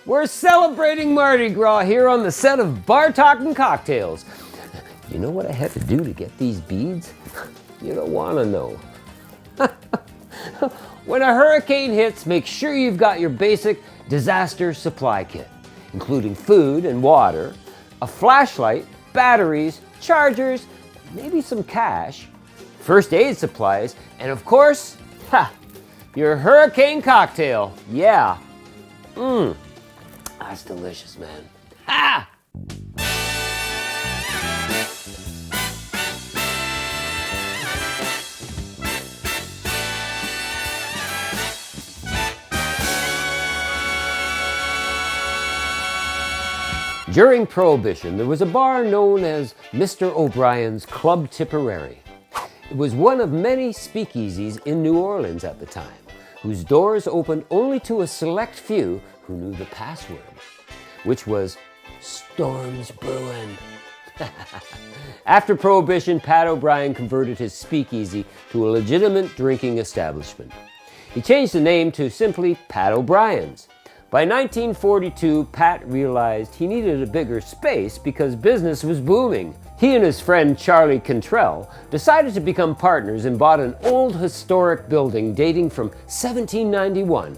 We're celebrating Mardi Gras here on the set of Bar Talkin' Cocktails. You know what I had to do to get these beads? You don't want to know. When a hurricane hits, make sure you've got your basic disaster supply kit, including food and water, a flashlight, batteries, chargers, maybe some cash, first aid supplies, and of course, your hurricane cocktail. Yeah. That's delicious, man. Ha! During Prohibition, there was a bar known as Mr. O'Brien's Club Tipperary. It was one of many speakeasies in New Orleans at the time, whose doors opened only to a select few who knew the password, which was Storms Brewin'. After Prohibition, Pat O'Brien converted his speakeasy to a legitimate drinking establishment. He changed the name to simply Pat O'Brien's. By 1942, Pat realized he needed a bigger space because business was booming. He and his friend Charlie Cantrell decided to become partners and bought an old historic building dating from 1791.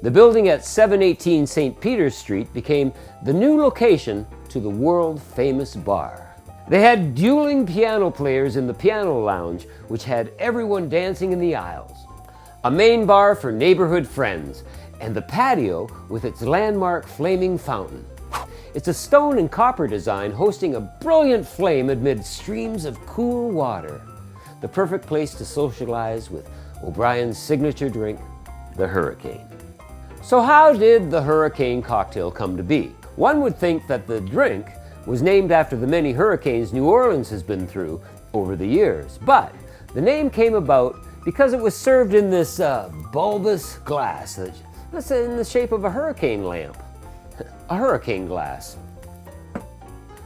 The building at 718 St. Peter's Street became the new location to the world-famous bar. They had dueling piano players in the piano lounge, which had everyone dancing in the aisles, a main bar for neighborhood friends, and the patio with its landmark flaming fountain. It's a stone and copper design hosting a brilliant flame amid streams of cool water. The perfect place to socialize with O'Brien's signature drink, the Hurricane. So how did the Hurricane cocktail come to be? One would think that the drink was named after the many hurricanes New Orleans has been through over the years, but the name came about because it was served in this bulbous glass that's in the shape of a hurricane lamp. A hurricane glass.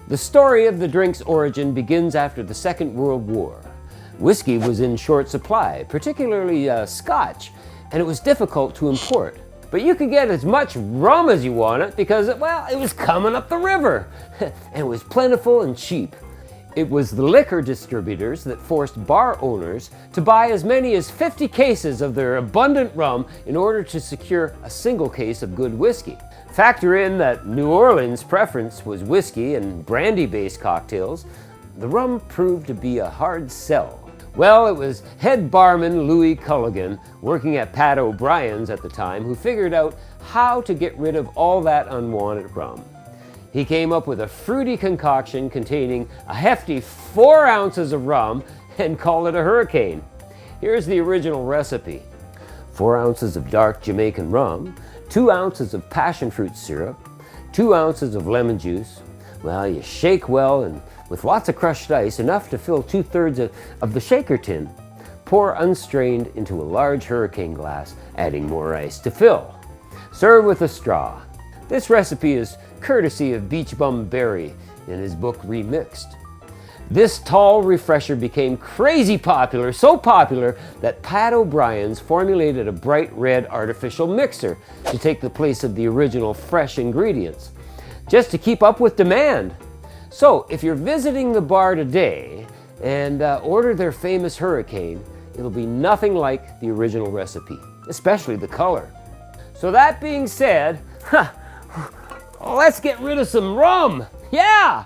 The story of the drink's origin begins after the Second World War. Whiskey was in short supply, particularly Scotch, and it was difficult to import. But you could get as much rum as you wanted because, well, it was coming up the river, and it was plentiful and cheap. It was the liquor distributors that forced bar owners to buy as many as 50 cases of their abundant rum in order to secure a single case of good whiskey. Factor in that New Orleans' preference was whiskey and brandy-based cocktails, the rum proved to be a hard sell. Well, it was head barman Louis Culligan, working at Pat O'Brien's at the time, who figured out how to get rid of all that unwanted rum. He came up with a fruity concoction containing a hefty 4 ounces of rum and called it a Hurricane. Here's the original recipe. 4 ounces of dark Jamaican rum, 2 ounces of passion fruit syrup, 2 ounces of lemon juice. Well, you shake well and with lots of crushed ice, enough to fill 2/3 of the shaker tin. Pour unstrained into a large hurricane glass, adding more ice to fill. Serve with a straw. This recipe is courtesy of Beach Bum Berry in his book Remixed. This tall refresher became crazy popular, so popular that Pat O'Brien's formulated a bright red artificial mixer to take the place of the original fresh ingredients, just to keep up with demand. So if you're visiting the bar today and order their famous Hurricane, it'll be nothing like the original recipe, especially the color. So that being said, let's get rid of some rum. Yeah!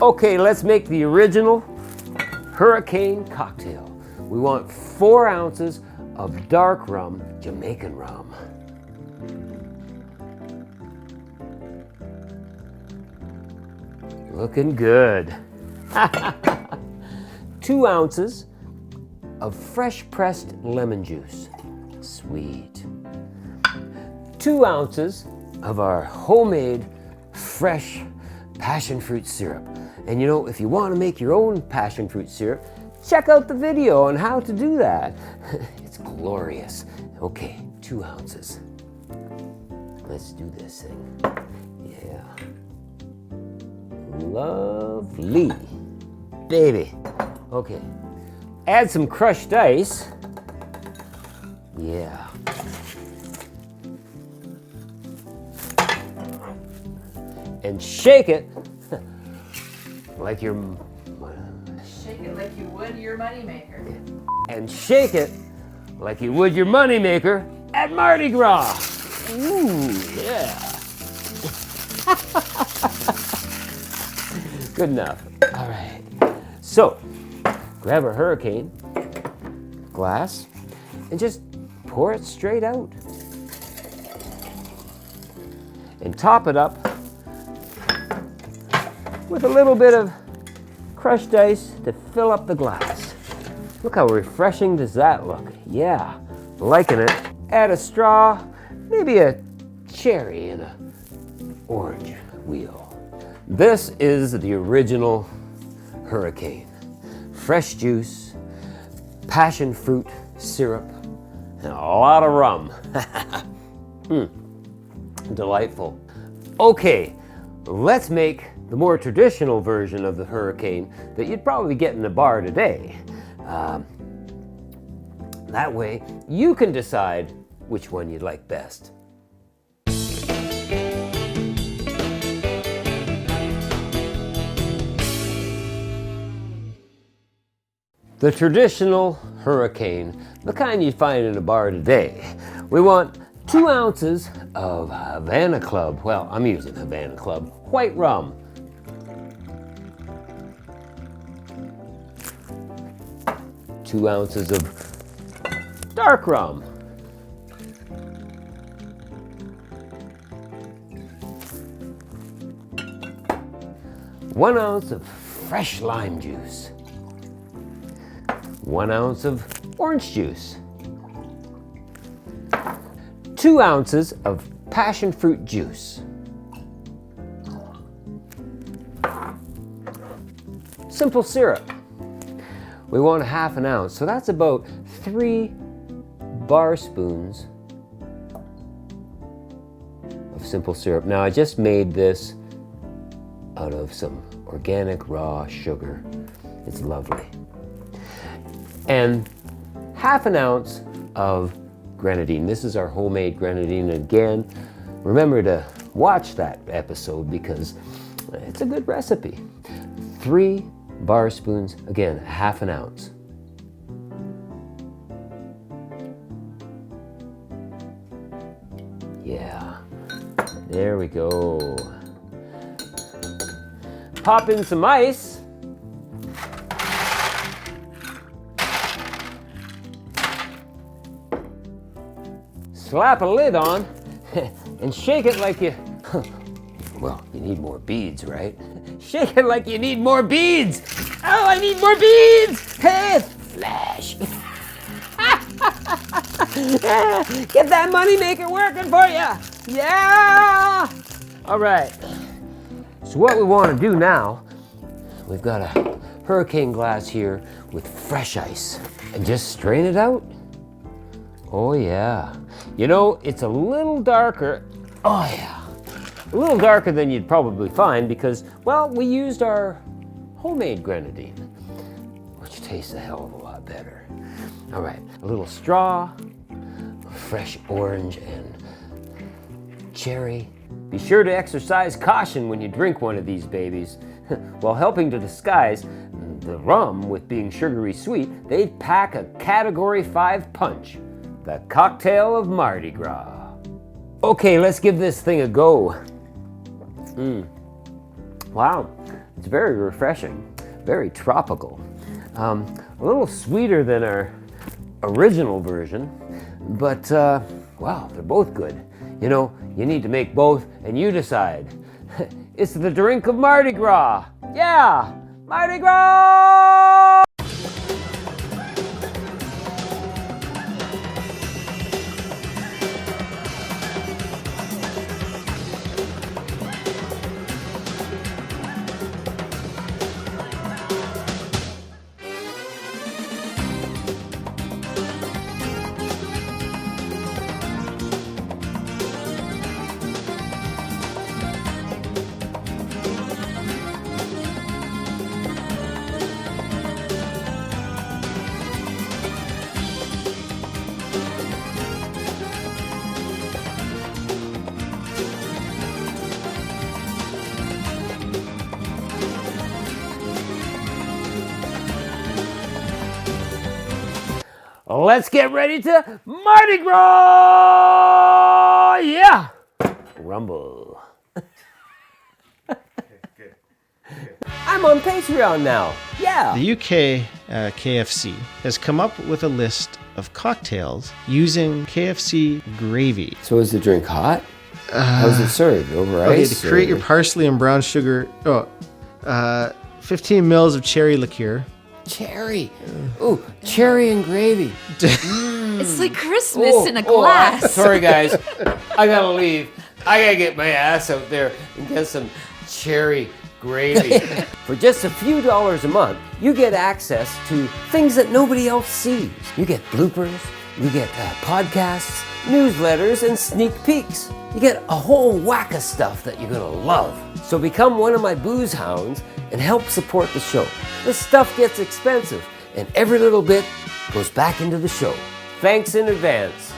Okay, let's make the original Hurricane cocktail. We want 4 ounces of dark rum, Jamaican rum. Looking good. 2 ounces of fresh pressed lemon juice. Sweet. 2 ounces of our homemade fresh passion fruit syrup. And you know, if you want to make your own passion fruit syrup, check out the video on how to do that. It's glorious. Okay, 2 ounces. Let's do this thing. Yeah. Lovely. Baby. Okay. Add some crushed ice. Yeah. And shake it like you're... Shake it like you would your moneymaker. And shake it like you would your moneymaker at Mardi Gras. Ooh, yeah. Good enough. All right. So, grab a hurricane glass and just pour it straight out. And top it up with a little bit of crushed ice to fill up the glass. Look how refreshing does that look. Yeah, liking it. Add a straw, maybe a cherry and an orange wheel. This is the original hurricane. Fresh juice, passion fruit syrup, and a lot of rum. Delightful. Okay, let's make the more traditional version of the hurricane that you'd probably get in a bar today. That way, you can decide which one you'd like best. The traditional hurricane, the kind you'd find in a bar today. We want 2 ounces of Havana Club, well, I'm using Havana Club, white rum. 2 ounces of dark rum. 1 ounce of fresh lime juice. 1 ounce of orange juice. 2 ounces of passion fruit juice. Simple syrup. We want 1/2 ounce, so that's about 3 bar spoons of simple syrup. Now I just made this out of some organic raw sugar. It's lovely. And 1/2 ounce of grenadine. This is our homemade grenadine. Again, remember to watch that episode because it's a good recipe. 3 bar spoons, again, 1/2 ounce. Yeah, there we go. Pop in some ice. Slap a lid on and shake it like you, well, you need more beads, right? Shake it like you need more beads. Oh, I need more beads. Hey, flash. Get that moneymaker working for you. Yeah. All right. So what we want to do now, we've got a hurricane glass here with fresh ice and just strain it out. Oh yeah. You know, it's a little darker. Oh yeah. A little darker than you'd probably find because, well, we used our homemade grenadine, which tastes a hell of a lot better. All right, a little straw, fresh orange and cherry. Be sure to exercise caution when you drink one of these babies. While helping to disguise the rum with being sugary sweet, they pack a Category 5 punch. The cocktail of Mardi Gras. Okay, let's give this thing a go. Wow, it's very refreshing, very tropical. A little sweeter than our original version, but wow, they're both good. You know, you need to make both and you decide. It's the drink of Mardi Gras. Yeah, Mardi Gras! let's get ready to Mardi Gras! Yeah! Rumble. I'm on Patreon now. Yeah. The UK KFC has come up with a list of cocktails using KFC gravy. So is the drink hot? How's it served? Over Okay, ice? to create your parsley and brown sugar, 15 mils of cherry liqueur. Cherry. Ooh, cherry and gravy. It's like Christmas in a glass. Sorry, guys. I gotta leave. I gotta get my ass out there and get some cherry gravy. For just a few dollars a month, you get access to things that nobody else sees. You get bloopers, you get podcasts, newsletters, and sneak peeks. You get a whole whack of stuff that you're gonna love. So become one of my booze hounds and help support the show. This stuff gets expensive, and every little bit goes back into the show. Thanks in advance.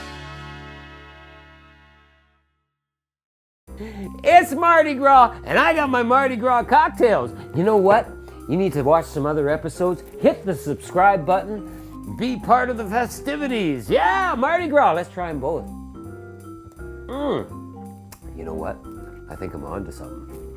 It's Mardi Gras, and I got my Mardi Gras cocktails. You know what? You need to watch some other episodes. Hit the subscribe button. Be part of the festivities. Yeah, Mardi Gras. Let's try them both. You know what? I think I'm on to something.